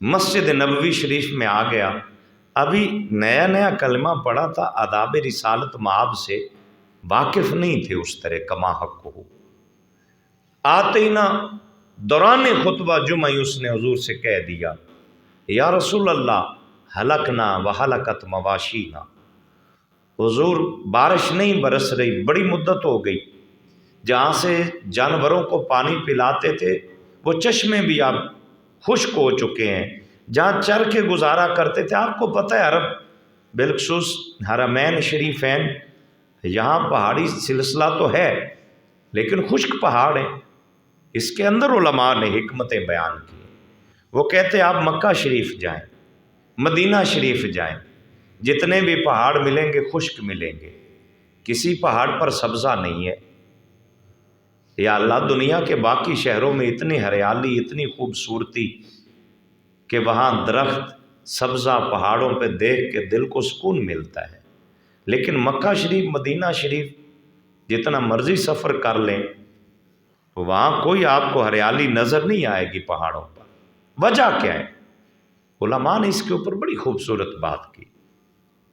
مسجد نبوی شریف میں آ گیا، ابھی نیا نیا کلمہ پڑھا تھا، آداب رسالت مآب سے واقف نہیں تھے اس طرح کما حق ہو۔ آتے ہی نہ دوران خطبہ جمعہ اس نے حضور سے کہہ دیا، یا رسول اللہ ہلکنا وہلکت مواشینا، حضور بارش نہیں برس رہی، بڑی مدت ہو گئی، جہاں سے جانوروں کو پانی پلاتے تھے وہ چشمے بھی اب خشک ہو چکے ہیں، جہاں چر کے گزارا کرتے تھے، آپ کو پتہ ہے عرب بالخصوص حرمین شریفین یہاں پہاڑی سلسلہ تو ہے لیکن خشک پہاڑ ہیں، اس کے اندر علماء نے حکمتیں بیان کی۔ وہ کہتے آپ مکہ شریف جائیں، مدینہ شریف جائیں، جتنے بھی پہاڑ ملیں گے خشک ملیں گے، کسی پہاڑ پر سبزہ نہیں ہے۔ یا اللہ دنیا کے باقی شہروں میں اتنی ہریالی، اتنی خوبصورتی کہ وہاں درخت سبزہ پہاڑوں پہ دیکھ کے دل کو سکون ملتا ہے، لیکن مکہ شریف مدینہ شریف جتنا مرضی سفر کر لیں وہاں کوئی آپ کو ہریالی نظر نہیں آئے گی پہاڑوں پر۔ وجہ کیا ہے؟ علماء نے اس کے اوپر بڑی خوبصورت بات کی۔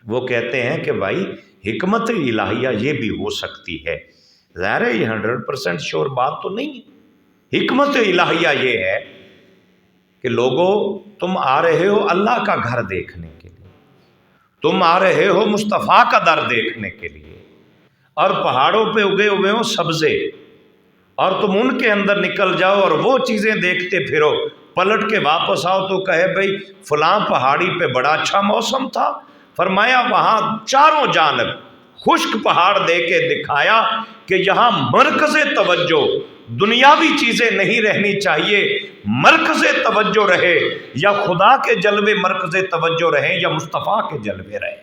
وہ کہتے ہیں کہ بھائی حکمت الہیہ یہ بھی ہو سکتی ہے، ظاہر ہے یہ 100% شور بات تو نہیں ہے۔ حکمت الہیہ یہ ہے کہ لوگوں تم آ رہے ہو اللہ کا گھر دیکھنے کے لیے، تم آ رہے ہو مصطفیٰ کا در دیکھنے کے لیے، اور پہاڑوں پہ اگے ہوئے ہوں سبزے، اور تم ان کے اندر نکل جاؤ اور وہ چیزیں دیکھتے پھرو، پلٹ کے واپس آؤ تو کہے بھئی فلاں پہاڑی پہ بڑا اچھا موسم تھا، فرمایا وہاں چاروں جانب خشک پہاڑ دے کے دکھایا کہ یہاں مرکز توجہ دنیاوی چیزیں نہیں رہنی چاہیے، مرکز توجہ رہے یا خدا کے جلوے مرکز توجہ رہے یا مصطفیٰ کے جلوے رہے،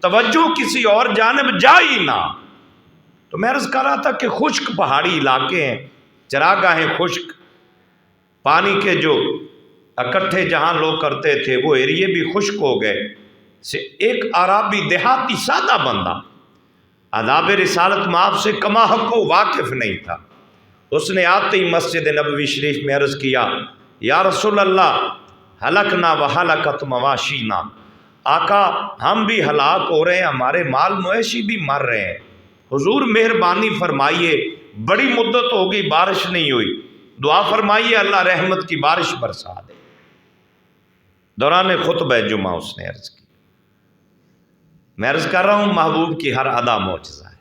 توجہ کسی اور جانب جا ہی نہ۔ تو میں عرض کر رہا تھا کہ خشک پہاڑی علاقے ہیں، چراگاہیں خشک، پانی کے جو اکٹھے جہاں لوگ کرتے تھے وہ ایریے بھی خشک ہو گئے۔ ایک عرابی دیہاتی سادہ بندہ آداب رسالت مآب سے کما حق کو واقف نہیں تھا، اس نے آتے ہی مسجد نبوی شریف میں عرض کیا، یا رسول اللہ ہلکنا وہلکت مواشینا، آقا ہم بھی ہلاک ہو رہے ہیں، ہمارے مال مویشی بھی مر رہے ہیں، حضور مہربانی فرمائیے، بڑی مدت ہو گئی بارش نہیں ہوئی، دعا فرمائیے اللہ رحمت کی بارش برسا دے۔ دوران خطبہ جمعہ اس نے عرض کی۔ میں عرض کر رہا ہوں محبوب کی ہر ادا معجزہ ہے۔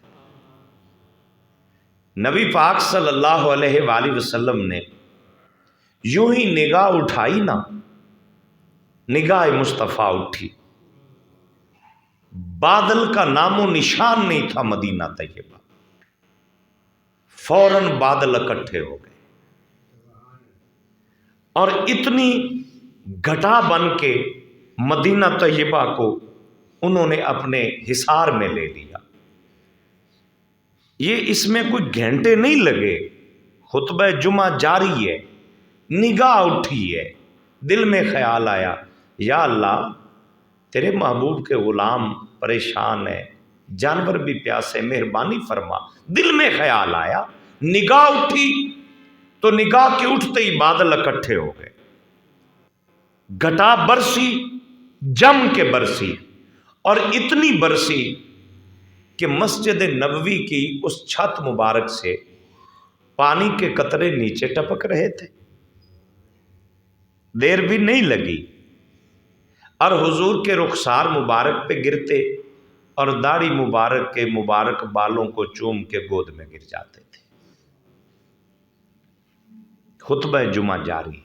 نبی پاک صلی اللہ علیہ وآلہ وسلم نے یوں ہی نگاہ اٹھائی نا، نگاہ مصطفیٰ اٹھی، بادل کا نام و نشان نہیں تھا مدینہ طیبہ، فوراً بادل اکٹھے ہو گئے اور اتنی گھٹا بن کے مدینہ طیبہ کو انہوں نے اپنے حصار میں لے لیا۔ یہ اس میں کوئی گھنٹے نہیں لگے، خطبہ جمعہ جاری ہے، نگاہ اٹھی ہے، دل میں خیال آیا، یا اللہ تیرے محبوب کے غلام پریشان ہے، جانور بھی پیاسے، مہربانی فرما۔ دل میں خیال آیا، نگاہ اٹھی تو نگاہ کے اٹھتے ہی بادل اکٹھے ہو گئے، گھٹا برسی، جم کے برسی، اور اتنی برسی کہ مسجد نبوی کی اس چھت مبارک سے پانی کے قطرے نیچے ٹپک رہے تھے، دیر بھی نہیں لگی، اور حضور کے رخسار مبارک پہ گرتے اور داڑھی مبارک کے مبارک بالوں کو چوم کے گود میں گر جاتے تھے۔ خطبہ جمعہ جاری ہے،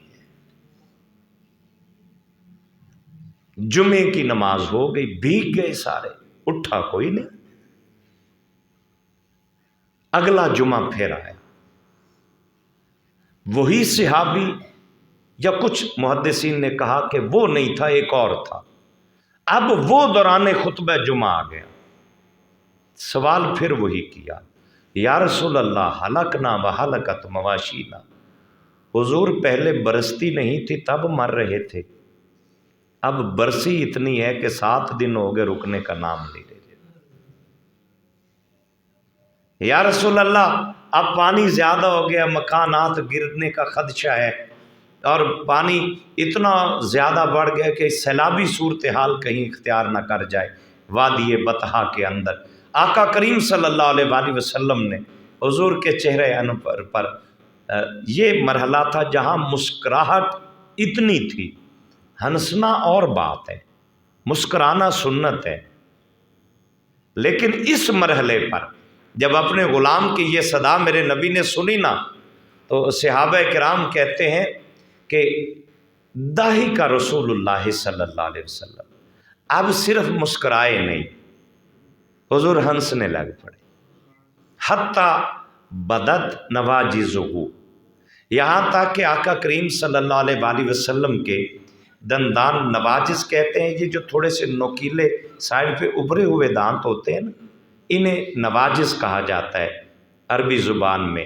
جمعے کی نماز ہو گئی، بھیگ گئے سارے، اٹھا کوئی نہیں۔ اگلا جمعہ پھر آیا، وہی صحابی، یا کچھ محدثین نے کہا کہ وہ نہیں تھا، ایک اور تھا۔ اب وہ دوران خطبہ جمعہ آ گیا، سوال پھر وہی کیا، یا رسول اللہ ہلکنا وہلکت مواشینا، حضور پہلے برستی نہیں تھی تب مر رہے تھے، اب برسی اتنی ہے کہ 7 دن ہو گئے رکنے کا نام نہیں لے رہے۔ یا رسول اللہ اب پانی زیادہ ہو گیا، مکانات گرنے کا خدشہ ہے، اور پانی اتنا زیادہ بڑھ گیا کہ سیلابی صورتحال کہیں اختیار نہ کر جائے وادی بطحا کے اندر۔ آقا کریم صلی اللہ علیہ وآلہ وسلم نے حضور کے چہرے انور پر یہ مرحلہ تھا جہاں مسکراہٹ اتنی تھی، ہنسنا اور بات ہے، مسکرانا سنت ہے، لیکن اس مرحلے پر جب اپنے غلام کی یہ صدا میرے نبی نے سنی نا تو صحابہ کرام کہتے ہیں کہ داہی کا رسول اللہ صلی اللہ علیہ وسلم، اب صرف مسکرائے نہیں، حضور ہنسنے لگ پڑے، حتیٰ بدت نواجذہ، یہاں تک کہ آقا کریم صلی اللہ علیہ وآلہ وسلم کے دندان، نواجذ کہتے ہیں یہ جو تھوڑے سے نوکیلے سائڈ پہ ابھرے ہوئے دانت ہوتے ہیں نا، انہیں نواجذ کہا جاتا ہے عربی زبان میں۔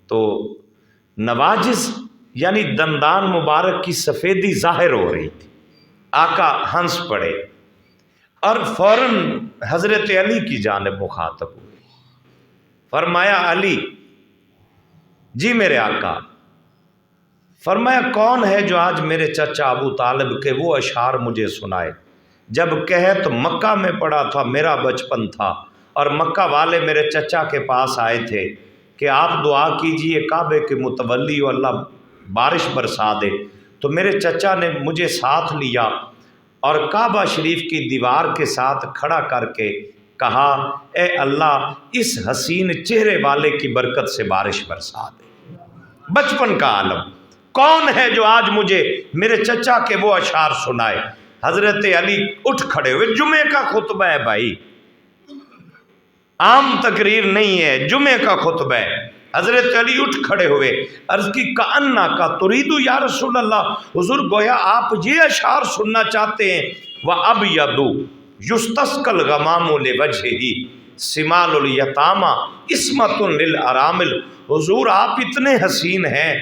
تو نواجذ یعنی دندان مبارک کی سفیدی ظاہر ہو رہی تھی، آقا ہنس پڑے اور فوراً حضرت علی کی جانب مخاطب ہوئے، فرمایا علی جی میرے آقا، فرمایا کون ہے جو آج میرے چچا ابو طالب کے وہ اشعار مجھے سنائے جب قحط مکہ میں پڑا تھا، میرا بچپن تھا اور مکہ والے میرے چچا کے پاس آئے تھے کہ آپ دعا کیجئے کعبے کے متولی و اللہ بارش برسا دے، تو میرے چچا نے مجھے ساتھ لیا اور کعبہ شریف کی دیوار کے ساتھ کھڑا کر کے کہا اے اللہ اس حسین چہرے والے کی برکت سے بارش برسا دے۔ بچپن کا عالم، کون ہے جو آج مجھے میرے چچا کے وہ اشعار سنائے؟ حضرت علی اٹھ کھڑے ہوئے، جمعے کا خطبہ ہے بھائی، عام تقریر نہیں ہے، جمعے کا خطبہ ہے۔ حضرت علی اٹھ کھڑے ہوئے، عرض کی کأنہ کا تریدو یا رسول اللہ، حضور گویا آپ یہ اشعار سننا چاہتے ہیں، وَأَبْيَضُ يُسْتَسْقَى الْغَمَامُ لِوَجْهِهِ سِمَالُ الْيَتَامَى عِصْمَةٌ لِلْأَرَامِلِ، حضور آپ اتنے حسین ہیں،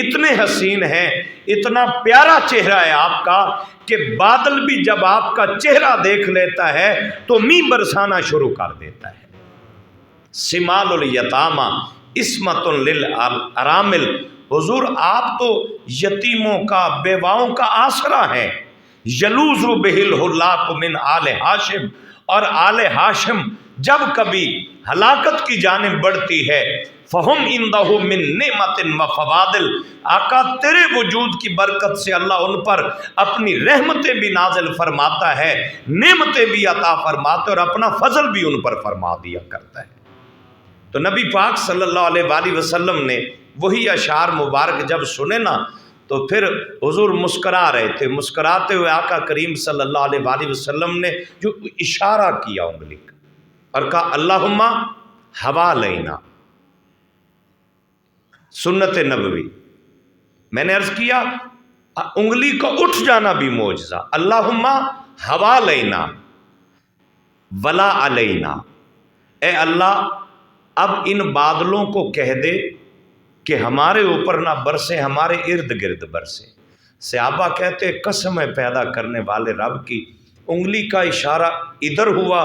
اتنے حسین ہیں، اتنا پیارا چہرہ ہے آپ کا کہ بادل بھی جب آپ کا چہرہ دیکھ لیتا ہے تو مینہ برسانا شروع کر دیتا ہے۔ سمال الیتامہ عصمۃ للارامل، حضور آپ تو یتیموں کا، بیواؤں کا آسرا ہے۔ یلوذ بہ الہلاک من آل ہاشم، اور آل ہاشم جب کبھی ہلاکت کی جانب بڑھتی ہے فہم عندہ من نعمت و فوادل، آقا تیرے وجود کی برکت سے اللہ ان پر اپنی رحمتیں بھی نازل فرماتا ہے، نعمتیں بھی عطا فرماتا ہے اور اپنا فضل بھی ان پر فرما دیا کرتا ہے۔ تو نبی پاک صلی اللہ علیہ وآلہ وسلم نے وہی اشعار مبارک جب سنے نا تو پھر حضور مسکرا رہے تھے، مسکراتے ہوئے آقا کریم صلی اللہ علیہ وآلہ وسلم نے جو اشارہ کیا انگلی کا اور کہا اللہم حوالینا، سنت نبوی، میں نے عرض کیا انگلی کا اٹھ جانا بھی معجزہ، اللہم حوالینا ولا علینا، اے اللہ اب ان بادلوں کو کہہ دے کہ ہمارے اوپر نہ برسے، ہمارے ارد گرد برسے۔ صحابہ کہتے قسم ہے پیدا کرنے والے رب کی، انگلی کا اشارہ ادھر ہوا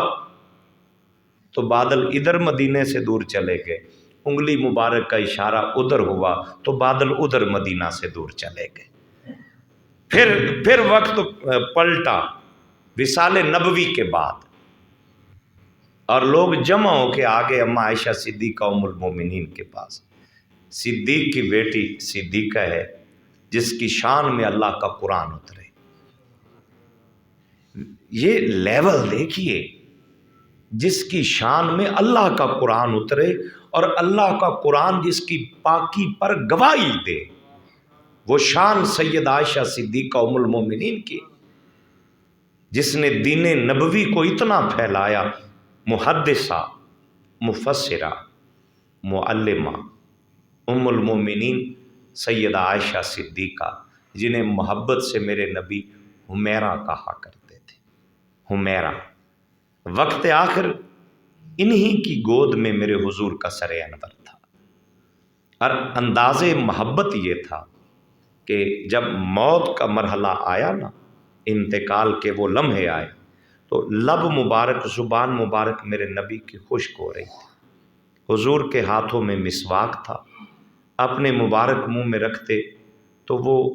تو بادل ادھر مدینے سے دور چلے گئے، انگلی مبارک کا اشارہ ادھر ہوا تو بادل ادھر مدینہ سے دور چلے گئے۔ پھر وقت پلٹا وصال نبوی کے بعد اور لوگ جمع ہو کے آگے اماں عائشہ صدیقہ ام المومنین کے پاس۔ صدیق کی بیٹی صدیقہ ہے جس کی شان میں اللہ کا قرآن اترے، یہ لیول دیکھیے، جس کی شان میں اللہ کا قرآن اترے اور اللہ کا قرآن جس کی پاکی پر گواہی دے، وہ شان سید عائشہ صدیقہ ام المومنین کی، جس نے دین نبوی کو اتنا پھیلایا، محدثہ، مفسرہ، معلمہ، ام المومنین سیدہ عائشہ صدیقہ، جنہیں محبت سے میرے نبی حمیرہ کہا کرتے تھے۔ حمیرہ، وقت آخر انہی کی گود میں میرے حضور کا سر انور تھا، اور انداز محبت یہ تھا کہ جب موت کا مرحلہ آیا نا، انتقال کے وہ لمحے آئے تو لب مبارک، زبان مبارک میرے نبی کی خشک ہو رہی تھی، حضور کے ہاتھوں میں مسواک تھا، اپنے مبارک منہ میں رکھتے تو وہ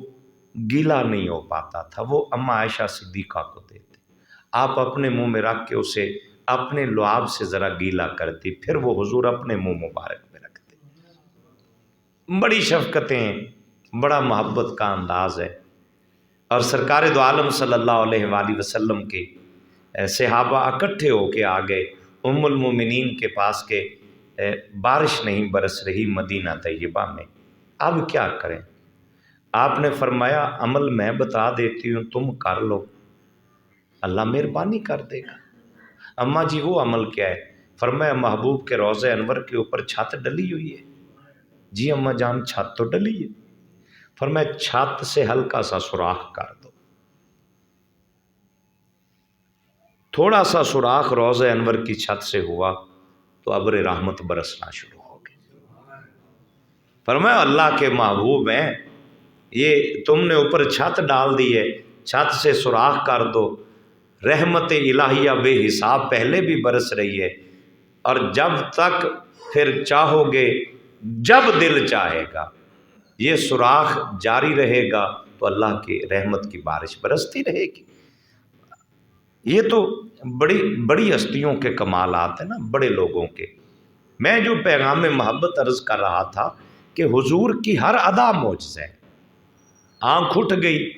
گیلا نہیں ہو پاتا تھا، وہ اما عائشہ صدیقہ کو دیتے، آپ اپنے منہ میں رکھ کے اسے اپنے لعاب سے ذرا گیلا کرتی، پھر وہ حضور اپنے منہ مبارک میں رکھتے۔ بڑی شفقتیں ہیں، بڑا محبت کا انداز ہے۔ اور سرکار دو عالم صلی اللہ علیہ وآلہ وسلم کے صحابہ اکٹھے ہو کے آ گئے ام المومنین کے پاس کہ بارش نہیں برس رہی مدینہ طیبہ میں، اب کیا کریں؟ آپ نے فرمایا عمل میں بتا دیتی ہوں، تم کر لو، اللہ مہربانی کر دے گا۔ اماں جی وہ عمل کیا ہے؟ فرمایا محبوب کے روضہ انور کے اوپر چھت ڈلی ہوئی ہے۔ جی اماں جان چھت تو ڈلی ہے۔ فرمایا چھت سے ہلکا سا سوراخ کر دو، تھوڑا سا سوراخ روضہ انور کی چھت سے ہوا تو ابر رحمت برسنا شروع ہو گئی۔ فرمایا اللہ کے محبوب ہیں، یہ تم نے اوپر چھت ڈال دی ہے، چھت سے سوراخ کر دو، رحمت الہیہ بے حساب پہلے بھی برس رہی ہے، اور جب تک پھر چاہو گے، جب دل چاہے گا یہ سوراخ جاری رہے گا تو اللہ کی رحمت کی بارش برستی رہے گی۔ یہ تو بڑی ہستیوں کے کمالات ہیں نا، بڑے لوگوں کے۔ میں جو پیغام محبت عرض کر رہا تھا کہ حضور کی ہر ادا معجزہ ہے۔ آنکھ اٹھ گئی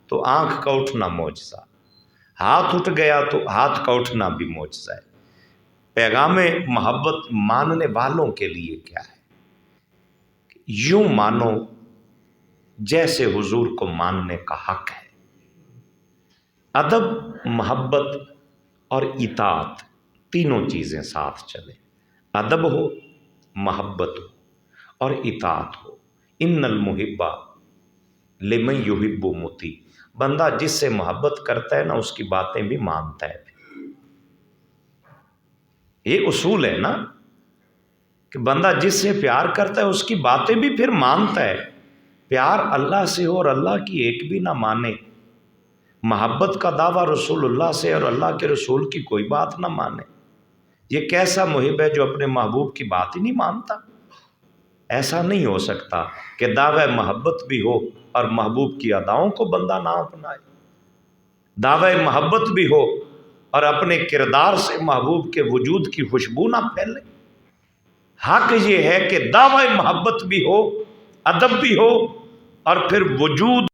تو آنکھ کا اٹھنا معجزہ، ہاتھ اٹھ گیا تو ہاتھ کا اٹھنا بھی معجزہ ہے۔ پیغام محبت ماننے والوں کے لیے کیا ہے؟ یوں مانو جیسے حضور کو ماننے کا حق ہے۔ ادب، محبت اور اطاعت تینوں چیزیں ساتھ چلیں، ادب ہو، محبت ہو اور اطاعت ہو۔ ان المحب لمن یحب مطیع، بندہ جس سے محبت کرتا ہے نا اس کی باتیں بھی مانتا ہے۔ یہ اصول ہے نا کہ بندہ جس سے پیار کرتا ہے اس کی باتیں بھی پھر مانتا ہے۔ پیار اللہ سے ہو اور اللہ کی ایک بھی نہ مانے، محبت کا دعویٰ رسول اللہ سے اور اللہ کے رسول کی کوئی بات نہ مانے، یہ کیسا محب ہے جو اپنے محبوب کی بات ہی نہیں مانتا؟ ایسا نہیں ہو سکتا کہ دعوی محبت بھی ہو اور محبوب کی اداؤں کو بندہ نہ اپنائے، دعوی محبت بھی ہو اور اپنے کردار سے محبوب کے وجود کی خوشبو نہ پھیلے۔ حق یہ ہے کہ دعوی محبت بھی ہو، ادب بھی ہو اور پھر وجود